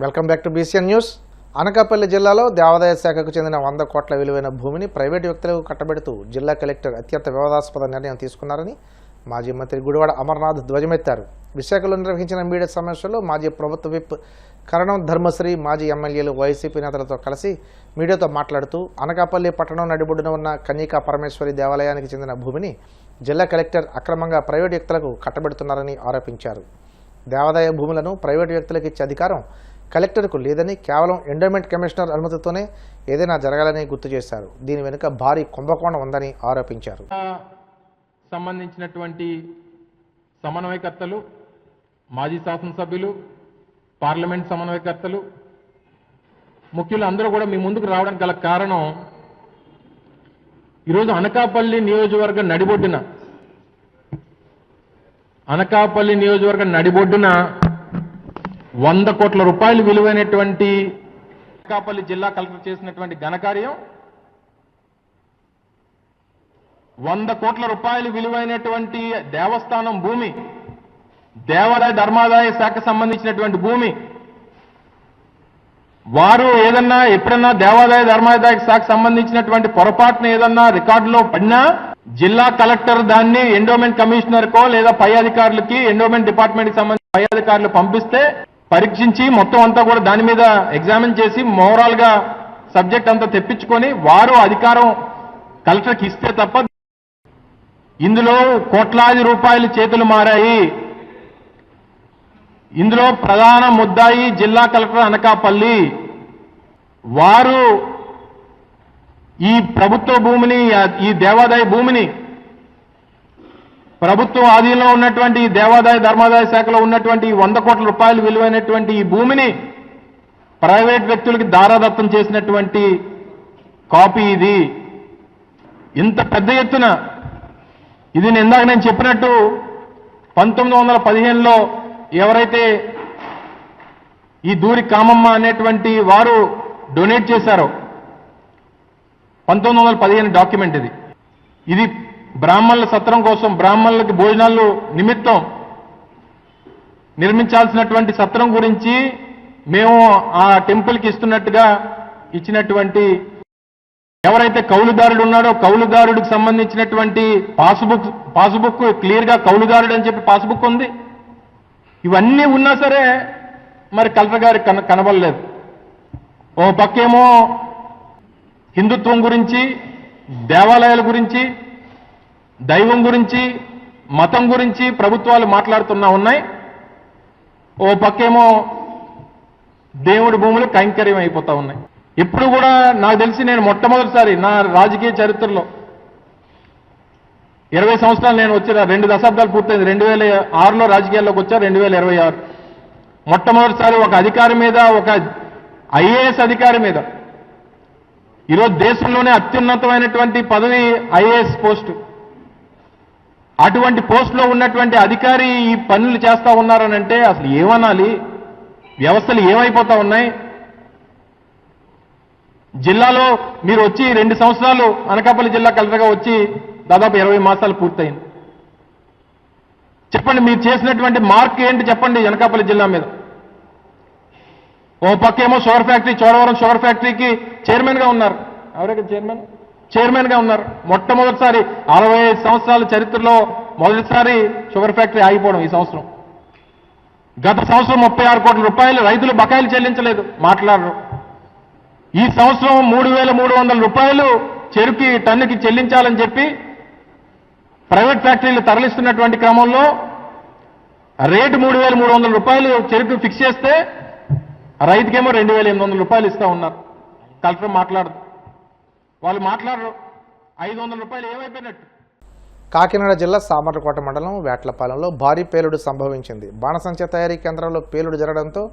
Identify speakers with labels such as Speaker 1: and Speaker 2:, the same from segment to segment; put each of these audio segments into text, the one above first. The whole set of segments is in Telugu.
Speaker 1: Welcome back to BCN news. Anakapalli జిల్లాలో దేవాదాయ శాఖకు చెందిన 100 కోట్ల విలువైన భూమిని ప్రైవేటు వ్యక్తులకు కట్టబెడుతూ జిల్లా కలెక్టర్ అత్యంత వివాదాస్పద నిర్ణయం తీసుకున్నారని మాజీ మంత్రి గుడివాడ అమర్నాథ్ ధ్వజమెత్తారు. విశాఖలో నిర్వహించిన మీడియా సమావేశంలో మాజీ ప్రభుత్వ విప్ కరణం ధర్మశ్రీ, మాజీ ఎమ్మెల్యేలు, వైసీపీ నేతలతో కలిసి మీడియాతో మాట్లాడుతూ అనకాపల్లి పట్టణం నడిబొడ్డున ఉన్న కన్యకా పరమేశ్వరి దేవాలయానికి చెందిన భూమిని జిల్లా కలెక్టర్ అక్రమంగా ప్రైవేటు వ్యక్తులకు కట్టబెడుతున్నారని ఆరోపించారు. దేవాదాయ భూములను ప్రైవేటు వ్యక్తులకు ఇచ్చే అధికారం కలెక్టర్కు లేదని, కేవలం ఎండోమెంట్ కమిషనర్ అనుమతితోనే ఏదైనా జరగాలని గుర్తు చేశారు. దీని వెనుక భారీ కుంభకోణం ఉందని ఆరోపించారు.
Speaker 2: సంబంధించినటువంటి సమన్వయకర్తలు, మాజీ శాసనసభ్యులు, పార్లమెంట్ సమన్వయకర్తలు, ముఖ్యులు అందరూ కూడా మీ ముందుకు రావడానికి గల కారణం, ఈరోజు అనకాపల్లి నియోజకవర్గం నడిబొడ్డున 100 కోట్ల రూపాయలు విలువైనటువంటి అనకాపల్లి జిల్లా కలెక్టర్ చేసినటువంటి ఘనకార్యం, 100 కోట్ల రూపాయలు విలువైనటువంటి దేవస్థానం భూమి, దేవాదాయ ధర్మాదాయ శాఖ సంబంధించినటువంటి భూమి, వారు ఏదన్నా ఎప్పుడన్నా దేవాదాయ ధర్మాదాయ శాఖ సంబంధించినటువంటి పొరపాటున ఏదన్నా రికార్డులో పడినా జిల్లా కలెక్టర్ దాన్ని ఎండోమెంట్ కమిషనర్కో లేదా పై అధికారులకి, ఎండోమెంట్ డిపార్ట్మెంట్కి సంబంధించిన పై అధికారులు పంపిస్తే పరీక్షించి మొత్తం అంతా కూడా దాని మీద ఎగ్జామిన్ చేసి మోరల్ గా సబ్జెక్ట్ అంతా తెప్పించుకొని వారు అధికారం కలెక్టర్కి ఇస్తే తప్ప ఇందులో కోట్లాది రూపాయలు చేతులు మారాయి. ఇందులో ప్రధాన ముద్దాయి జిల్లా కలెక్టర్ అనకాపల్లి. వారు ఈ ప్రభుత్వ భూమిని, ఈ దేవాదాయ భూమిని, ప్రభుత్వం ఆధీనంలో ఉన్నటువంటి దేవాదాయ ధర్మాదాయ శాఖలో ఉన్నటువంటి 100 కోట్ల రూపాయలు విలువైనటువంటి ఈ భూమిని ప్రైవేట్ వ్యక్తులకి దారాదత్తం చేసినటువంటి కాపీ ఇది. ఇంత పెద్ద ఎత్తున ఇది ఇందాక నేను చెప్పినట్టు 1915లో ఎవరైతే ఈ దూరి కామమ్మ అనేటువంటి వారు డొనేట్ చేశారో 1915 డాక్యుమెంట్ ఇది బ్రాహ్మణుల సత్రం కోసం, బ్రాహ్మణులకి భోజనాలు నిమిత్తం నిర్మించాల్సినటువంటి సత్రం గురించి మేము ఆ టెంపుల్కి ఇచ్చినటువంటి ఎవరైతే కౌలుదారుడు ఉన్నాడో కౌలుదారుడికి సంబంధించినటువంటి పాస్బుక్ క్లియర్ గా కౌలుదారుడు అని చెప్పి పాస్బుక్ ఉంది. ఇవన్నీ ఉన్నా సరే మరి కలెక్టర్ గారికి కనబడలేదు. ఓ పక్కేమో హిందుత్వం గురించి, దేవాలయాల గురించి, దైవం గురించి, మతం గురించి ప్రభుత్వాలు మాట్లాడుతున్నా ఉన్నాయి. ఓ పక్కేమో దేవుడి భూములు కైంకర్యం అయిపోతా ఉన్నాయి. ఇప్పుడు కూడా నాకు తెలిసి నేను మొట్టమొదటిసారి నా రాజకీయ చరిత్రలో 20 సంవత్సరాలు నేను వచ్చిన 2 దశాబ్దాలు పూర్తయింది. 2006లో రాజకీయాల్లోకి వచ్చా, 2026 మొట్టమొదటిసారి ఒక అధికారి మీద, ఒక ఐఏఎస్ అధికారి మీద, ఈరోజు దేశంలోనే అత్యున్నతమైనటువంటి పదవి ఐఏఎస్ పోస్టు, అటువంటి పోస్టులో ఉన్నటువంటి అధికారి ఈ పనులు చేస్తా ఉన్నారనంటే అసలు ఏమనాలి? వ్యవస్థలు ఏమైపోతా ఉన్నాయి? జిల్లాలో మీరు వచ్చి 2 సంవత్సరాలు అనకాపల్లి జిల్లా కలెక్టర్గా వచ్చి దాదాపు 20 మాసాలు పూర్తయింది. చెప్పండి, మీరు చేసినటువంటి మార్క్ ఏంటి చెప్పండి అనకాపల్లి జిల్లా మీద. ఓ పక్కేమో షుగర్ ఫ్యాక్టరీ, చోడవరం షుగర్ ఫ్యాక్టరీకి చైర్మన్గా ఉన్నారు. ఎవరైతే చైర్మన్గా ఉన్నారు. మొట్టమొదటిసారి 65 సంవత్సరాల చరిత్రలో మొదటిసారి షుగర్ ఫ్యాక్టరీ ఆగిపోవడం ఈ సంవత్సరం. గత సంవత్సరం 36 కోట్ల రూపాయలు రైతులు బకాయిలు చెల్లించలేదు, మాట్లాడరు. ఈ సంవత్సరం 3,300 రూపాయలు చెరుకు టన్నుకి చెల్లించాలని చెప్పి ప్రైవేట్ ఫ్యాక్టరీలు తరలిస్తున్నటువంటి క్రమంలో రేటు 3,300 రూపాయలు చెరుకు ఫిక్స్ చేస్తే రైతుకేమో 2,800 రూపాయలు ఇస్తా ఉన్నారు. కలెక్టర్ మాట్లాడదు, వాళ్ళు మాట్లాడరు. 500 రూపాయలు ఏమైపోయినట్టు.
Speaker 1: కాకినాడ జిల్లా సామర్లకోట మండలం వేట్లపాలెంలో భారీ పేలుడు సంభవించింది. బాణసంచ తయారీ కేంద్రంలో పేలుడు జరగడంతో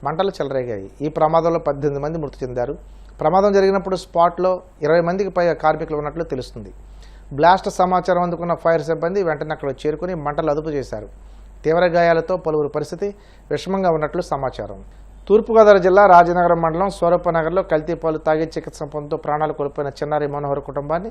Speaker 1: మంటలు చెలరేగాయి. ఈ ప్రమాదంలో 18 మంది మృతి చెందారు. ప్రమాదం జరిగినప్పుడు స్పాట్లో 20 మందికి పైగా కార్మికులు ఉన్నట్లు తెలుస్తుంది. బ్లాస్ట్ సమాచారం అందుకున్న ఫైర్ సిబ్బంది వెంటనే అక్కడ చేరుకుని మంటలు అదుపు చేశారు. తీవ్ర గాయాలతో పలువురు పరిస్థితి విషమంగా ఉన్నట్లు సమాచారం. తూర్పుగోదావరి జిల్లా రాజనగరం మండలం స్వరూపనగర్లో కల్తీ పాలు తాగి చికిత్స పొందుతూ ప్రాణాలు కోల్పోయిన చిన్నారి మనోహర్ కుటుంబాన్ని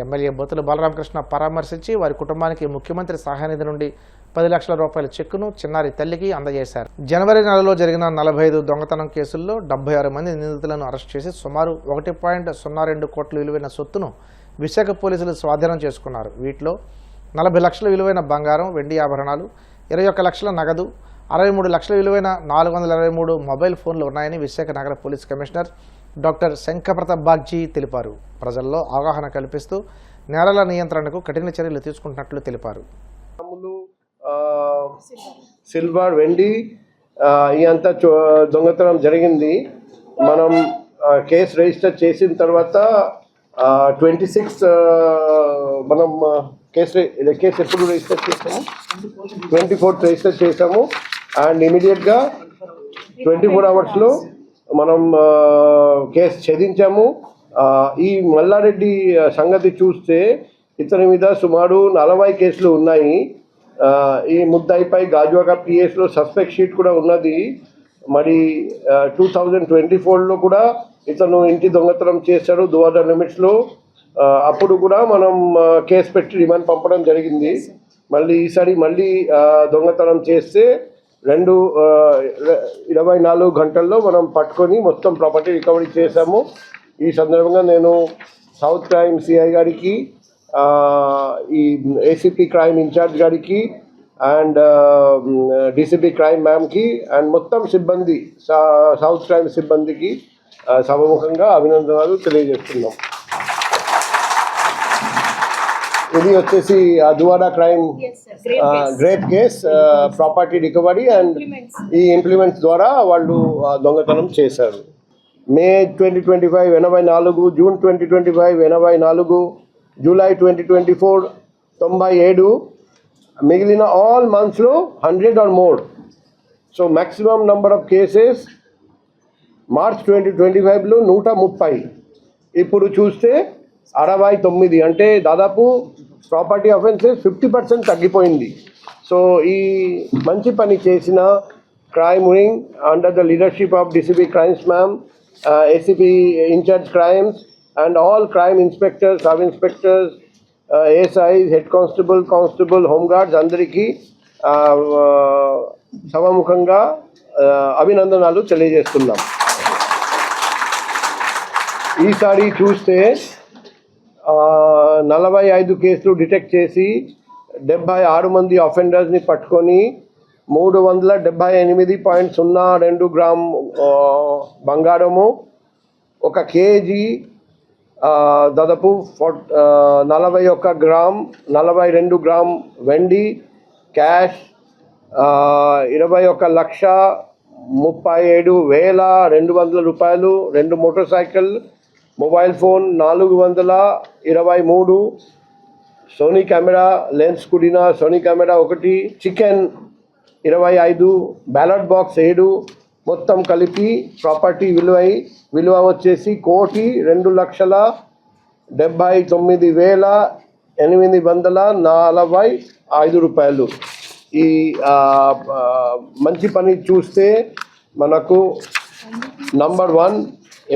Speaker 1: ఎమ్మెల్యే బొత్తుల బలరామకృష్ణ పరామర్శించి వారి కుటుంబానికి ముఖ్యమంత్రి సహాయ నిధి నుండి 10 లక్షల రూపాయల చెక్కును చిన్నారి తల్లికి అందజేశారు. జనవరి నెలలో జరిగిన 45 దొంగతనం కేసుల్లో 76 మంది నిందితులను అరెస్ట్ చేసి సుమారు 1.02 కోట్ల విలువైన సొత్తును విశాఖ పోలీసులు స్వాధీనం చేసుకున్నారు. వీటిలో 40 లక్షల విలువైన బంగారం, వెండి ఆభరణాలు, 21 లక్షల నగదు, 63 లక్షల విలువైన 423 మొబైల్ ఫోన్లు ఉన్నాయని విశాఖ నగర పోలీస్ కమిషనర్ డాక్టర్ శంఖప్రతాప్ బాగ్జీ తెలిపారు. ప్రజల్లో అవగాహన కల్పిస్తూ నేరాల నియంత్రణకు కఠిన చర్యలు తీసుకుంటున్నట్లు తెలిపారు.
Speaker 3: సిల్వర్, వెండి ఇదంతా దొంగతనం జరిగింది. మనం కేసు రిజిస్టర్ చేసిన తర్వాత 26 మనం కేసు ఎప్పుడు రిజిస్టర్ చేసాము, 24th రిజిస్టర్ చేసాము. అండ్ ఇమీడియట్గా 24 అవర్స్లో మనం కేసు ఛేదించాము. ఈ మల్లారెడ్డి సంగతి చూస్తే ఇతని మీద సుమారు 40 కేసులు ఉన్నాయి. ఈ ముద్దాయిపై గాజువాక పిఎస్లో సస్పెక్ట్ షీట్ కూడా ఉన్నది. మరి 2024లో కూడా ఇతను ఇంటి దొంగతనం చేశాడు 200 లిమిట్స్లో. అప్పుడు కూడా మనం కేసు పెట్టి రిమాండ్ పంపడం జరిగింది. మళ్ళీ ఈసారి దొంగతనం చేస్తే 24 గంటల్లో మనం పట్టుకొని మొత్తం ప్రాపర్టీ రికవరీ చేశాము. ఈ సందర్భంగా నేను సౌత్ క్రైమ్ సిఐ గారికి, ఈ ఏసీపీ క్రైమ్ ఇన్ఛార్జ్ గారికి అండ్ డీసీపీ క్రైమ్ మ్యామ్కి అండ్ మొత్తం సిబ్బంది, సౌత్ క్రైమ్ సిబ్బందికి సభముఖంగా అభినందనలు తెలియజేస్తున్నాం. ఇది వచ్చేసి అద్వాడా crime great case, property recovery and ఈ ఇంప్లిమెంట్స్ ద్వారా వాళ్ళు దొంగతనం చేశారు. మే 2025 84, జూన్ 2025 84, జూలై 2024 97, మిగిలిన ఆల్ మంత్స్లో 100 or more. So maximum number of cases March 2025లో 130. ఇప్పుడు చూస్తే 69, అంటే దాదాపు ప్రాపర్టీ అఫెన్సెస్ 50% తగ్గిపోయింది. సో ఈ మంచి పని చేసిన crime wing under the leadership of DCP crimes ma'am, ACP incharge crimes and all crime inspectors, sub inspectors, ASI, head constable, home guards అందరికీ సభముఖంగా అభినందనలు తెలియజేస్తున్నాం. ఈసారి చూస్తే 45 కేసులు డిటెక్ట్ చేసి 76 మంది అఫెండర్స్ని పట్టుకొని 378.02 గ్రామ్ బంగారము, 1 కేజీ దాదాపు 41 గ్రామ్ 42 గ్రామ్ వెండి, క్యాష్ 21,37,200 రూపాయలు, 2 motorcycle, mobile phone 423, Sony camera, lens కూడిన Sony camera 1, chicken 25, ballot box 7, మొత్తం కలిపి ప్రాపర్టీ విలువ వచ్చేసి 1,79,845 రూపాయలు. ఈ మంచి పని చూస్తే మనకు number 1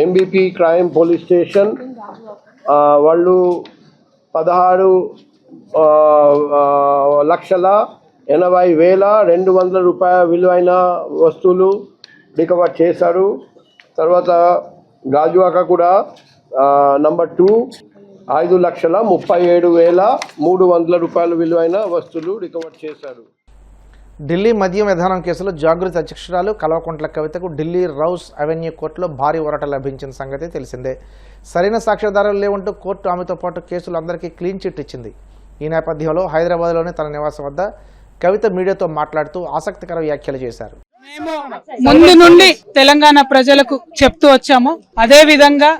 Speaker 3: MBP crime police station వాళ్ళు 16,80,200 రూపాయల విలువైన వస్తువులు రికవర్ చేశారు. తర్వాత గాజువాక కూడా నంబర్ 2 5,37,300 రూపాయల విలువైన వస్తువులు రికవర్ చేశారు.
Speaker 1: ఢిల్లీ మద్యం విధానం కేసులో జాగృతి అధ్యక్షురాలు కల్వకుంట్ల కవితకు ఢిల్లీ రౌస్ అవెన్యూ కోర్టులో భారీ ఊరట లభించిన సంగతి తెలిసిందే. సరైన సాక్ష్యాధారాలు లేవంటూ కోర్టు ఆమెతో పాటు కేసులు అందరికీ క్లీన్ చిట్ ఇచ్చింది. ఈ నేపథ్యంలో హైదరాబాద్లోని తన నివాసం వద్ద కవిత మీడియాతో మాట్లాడుతూ ఆసక్తికర వ్యాఖ్యలు చేశారు.
Speaker 4: మేము ముందు నుండి తెలంగాణ ప్రజలకు చెప్తూ వచ్చాము. అదే విధంగా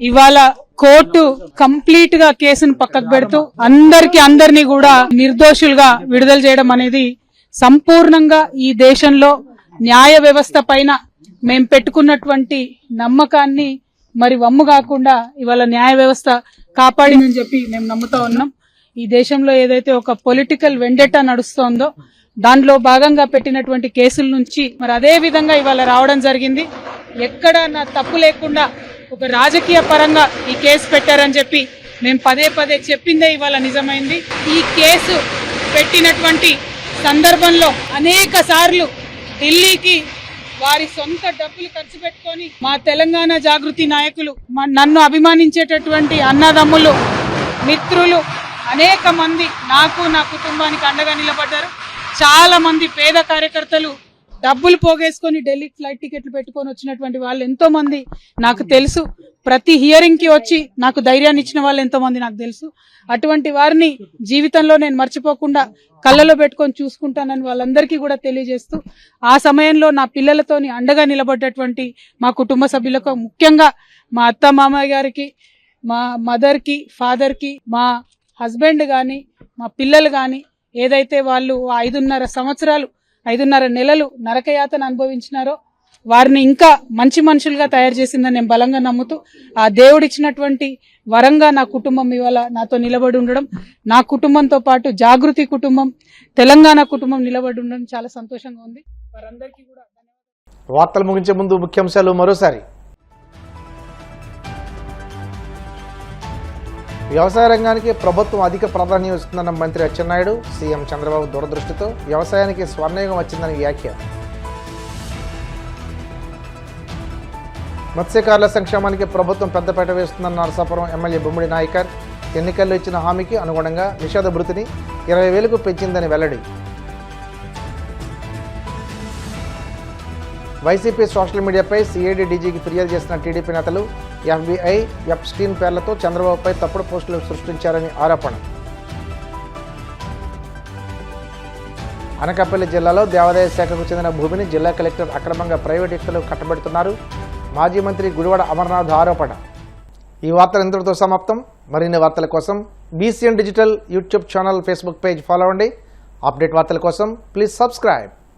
Speaker 4: ఇవాళ కోర్టు కంప్లీట్ గా కేసును పక్కకు పెడుతూ అందరినీ కూడా నిర్దోషులుగా విడుదల చేయడం అనేది సంపూర్ణంగా ఈ దేశంలో న్యాయ వ్యవస్థ పైన మేము పెట్టుకున్నటువంటి నమ్మకాన్ని మరి వమ్ము కాకుండా ఇవాళ న్యాయ వ్యవస్థ కాపాడిందని చెప్పి మేము నమ్ముతా ఉన్నాం. ఈ దేశంలో ఏదైతే ఒక పొలిటికల్ వెండెటా నడుస్తోందో దానిలో భాగంగా పెట్టినటువంటి కేసుల నుంచి మరి అదే విధంగా ఇవాళ రావడం జరిగింది. ఎక్కడ నా తప్పు లేకుండా ఒక రాజకీయ పరంగా ఈ కేసు పెట్టారని చెప్పి మేము పదే పదే చెప్పిందే ఇవాళ నిజమైంది. ఈ కేసు పెట్టినటువంటి సందర్భంలో అనేక సార్లు ఢిల్లీకి వారి సొంత డబ్బులు ఖర్చు పెట్టుకొని మా తెలంగాణ జాగృతి నాయకులు, నన్ను అభిమానించేటటువంటి అన్నదమ్ములు, మిత్రులు అనేక మంది నాకు, నా కుటుంబానికి అండగా నిలబడ్డారు. చాలా మంది పేద కార్యకర్తలు డబ్బులు పోగేసుకొని ఢిల్లీకి ఫ్లైట్ టికెట్లు పెట్టుకొని వచ్చినటువంటి వాళ్ళు ఎంతో మంది నాకు తెలుసు. ప్రతి హియరింగ్ కి వచ్చి నాకు ధైర్యాన్ని ఇచ్చిన వాళ్ళు ఎంతో మంది నాకు తెలుసు. అటువంటి వారిని జీవితంలో నేను మర్చిపోకుండా కళ్ళలో పెట్టుకొని చూసుకుంటానని వాళ్ళందరికీ కూడా తెలియజేస్తూ, ఆ సమయంలో నా పిల్లలతోని అండగా నిలబడ్డటువంటి మా కుటుంబ సభ్యులకు, ముఖ్యంగా మా అత్త మామయ్య గారికి, మా మదర్కి, ఫాదర్కి, మా హస్బెండ్ కానీ, మా పిల్లలు కానీ, ఏదైతే వాళ్ళు 5.5 నెలలు నరకయాతన అనుభవించినారో వారిని ఇంకా మంచి మనుషులుగా తయారు చేసిందని నేను బలంగా నమ్ముతూ, ఆ దేవుడిచ్చినటువంటి వరంగా నా కుటుంబం ఇవాళ నాతో నిలబడి ఉండడం, నా కుటుంబంతో పాటు జాగృతి కుటుంబం, తెలంగాణ కుటుంబం నిలబడి ఉండడం చాలా సంతోషంగా ఉంది. వారందరికీ కూడా
Speaker 1: వార్తలు ముగించే ముందు ముఖ్యాంశాలు మరోసారి. వ్యవసాయ రంగానికి ప్రభుత్వం అధిక ప్రాధాన్యం ఇస్తుందన్న మంత్రి అచ్చెన్నాయుడు. సీఎం చంద్రబాబు దూరదృష్టితో వ్యవసాయానికి స్వర్ణయుగం వచ్చిందని వ్యాఖ్య. మత్స్యకారుల సంక్షేమానికి ప్రభుత్వం పెద్దపీట వేస్తుందన్న నరసాపురం ఎమ్మెల్యే బొమ్మిడి నాయకర్. ఎన్నికల్లో ఇచ్చిన హామీకి అనుగుణంగా నిషేధ భృతిని 20,000కు పెంచిందని వెల్లడి. వైసీపీ సోషల్ మీడియాపై సిఐడి డీజీకి ఫిర్యాదు చేసిన టీడీపీ నేతలు FBI, ఎప్స్టీన్ పేర్లతో చంద్రబాబుపై తప్పుడు పోస్టులు సృష్టించారని ఆరోపణ. అనకాపల్లి జిల్లాలో దేవాదాయ శాఖకు చెందిన భూమిని జిల్లా కలెక్టర్ అక్రమంగా ప్రైవేట్ వ్యక్తులు కట్టబెడుతున్నారు. మాజీ మంత్రి గుడివాడ అమర్నాథ్ ఆరోపణ. ఈ వార్తలు ఇంతటితో సమాప్తం. మరిన్ని వార్తల కోసం BCN digital YouTube channel, Facebook page follow అవ్వండి. అప్డేట్ వార్తల కోసం ప్లీజ్ సబ్స్క్రైబ్.